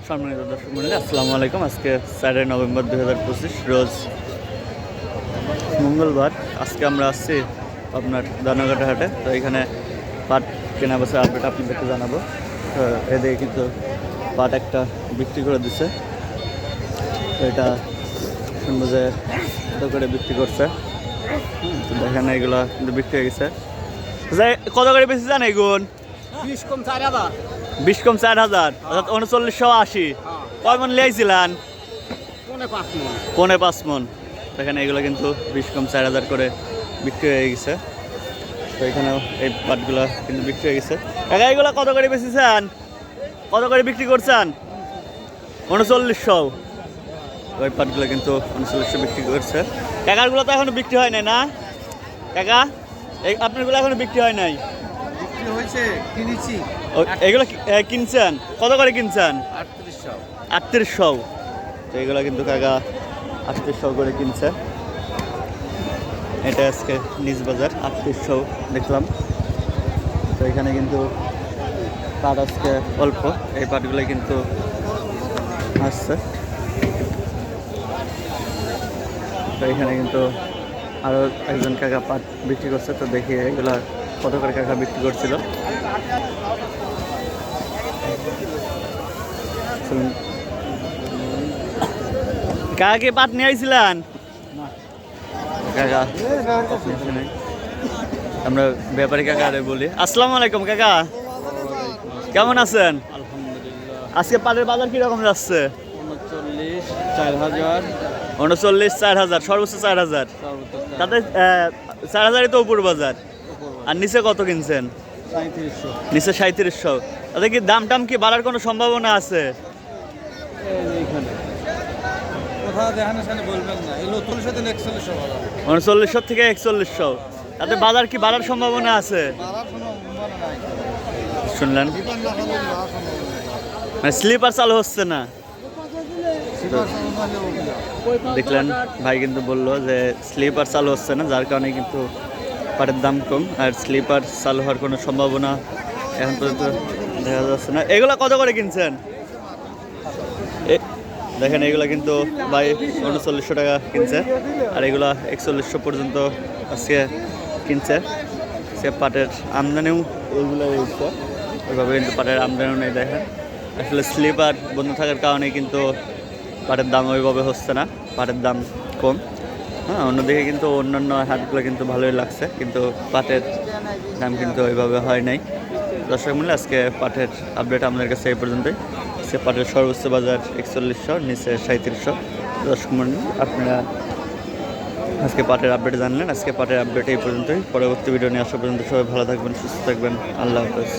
সম্মানিত দর্শক মন্ডলী, আসসালামু আলাইকুম। আজকে 4 নভেম্বর 2025 রোজ মঙ্গলবার। আজকে আমরা আসছি আপনার দানাঘাটা হাটে। তো এখানে পাট কেনা বেচার আপডেট আপনাদেরকে জানাবো। তো এদিকে কিন্তু পাট একটা বিক্রি করে দিচ্ছে। তো এটা শুনবো যে কত করে বিক্রি করছে। তো দেখেন এগুলো কিন্তু বিক্রি হয়ে গেছে। কত করে বেশি জান এগুন? 20 কম 4000। 20 কম 4000, অর্থাৎ 3980। কয় মন লিয়েছিলেন? 5.5 মন। দেখেন এগুলো কিন্তু 20 কম 4000 করে বিক্রি হয়ে গেছে। তো এখানেও এই পাটগুলো কিন্তু বিক্রি হয়ে গেছে। কাকা এগুলো কত করে বেচেছেন? কত করে বিক্রি করছেন? 3900। ওই পাটগুলো কিন্তু 3900 বিক্রি করছে। কাকারগুলো তো এখনো বিক্রি হয় নাই না কাকা? আপনারগুলো এখনো বিক্রি হয় নাই? বিক্রি হয়েছে, কিনেছি। এগুলো কিনছেন কত করে কিনছেন? 3800। 3800। তো এগুলো কিন্তু কাকা 3800 করে কিনছে। এটা আজকে নিজ বাজার 3800 দেখলাম। তো এখানে কিন্তু পাট আজকে অল্প, এই পাটগুলো কিন্তু আসছে। তো এখানে কিন্তু আরও একজন কাকা পাট বিক্রি করছে। তো দেখি এগুলা কত করে কাকা বিক্রি করছিল। কাকা কি পাট নিয়ে আইছিলেন? কাকা আমরা ব্যাপারী কাকা আরে বলি। আসসালামু আলাইকুম কাকা, কেমন আছেন? আলহামদুলিল্লাহ। আজকে পাটের বাজার কিরকম যাচ্ছে? 39 4000, 39 4000, সর্বোচ্চ 4000। তাতে 4000ই তো উপর বাজার। আর নিচে কত কিনছেন? 3700। নিচে 3700। তাতে কি দাম টাম কি বাড়ার কোনো সম্ভাবনা আছে? এইখানে কোথাও দেখানো সামনে বলবেন না, এলো 39 থেকে 4100 বলা। 3900 থেকে 4100। তাতে বাজার কি বাড়ার সম্ভাবনা আছে? বাড়ার কোনো সম্ভাবনা নাই। শুনলেন, দীপান না হলে বাড়ার সম্ভাবনা নাই। মানে স্লিপার চালু হচ্ছে না। দীপান সম্ভাবনা ওগুলা। দেখলেন ভাই কিন্তু বললো যে স্লিপার চালু হচ্ছে না, যার কারণে কিন্তু পাটের দাম কম। আর স্লিপার চালু হওয়ার কোনো সম্ভাবনা এখন পর্যন্ত দেখা যাচ্ছে না। এগুলো কত করে কিনছেন? দেখেন এগুলো কিন্তু ভাই 3900 টাকা কিনছে। আর এগুলো 4100 পর্যন্ত আজকে কিনছে। সে পাটের আমদানিও ওইগুলো রয়েছে, ওইভাবে কিন্তু পাটের আমদানিও নেই। দেখেন আসলে স্লিপার বন্ধ থাকার কারণে কিন্তু পাটের দাম ওইভাবে হচ্ছে না, পাটের দাম কম। হ্যাঁ, অন্যদিকে কিন্তু অন্যান্য হাটগুলো কিন্তু ভালোই লাগছে, কিন্তু পাটের দাম কিন্তু ওইভাবে হয় নাই। দর্শক মিলে আজকে পাটের আপডেট আমাদের কাছে এই পর্যন্তই। সে পাটের সর্বোচ্চ বাজার 4100, নিচে 3700। দর্শক মন্ডলী, আপনারা আজকে পাটের আপডেট জানলেন। আজকে পাটের আপডেট এই পর্যন্তই। পরবর্তী ভিডিও নিয়ে আসা পর্যন্ত সবাই ভালো থাকবেন, সুস্থ থাকবেন। আল্লাহ হাফেজ।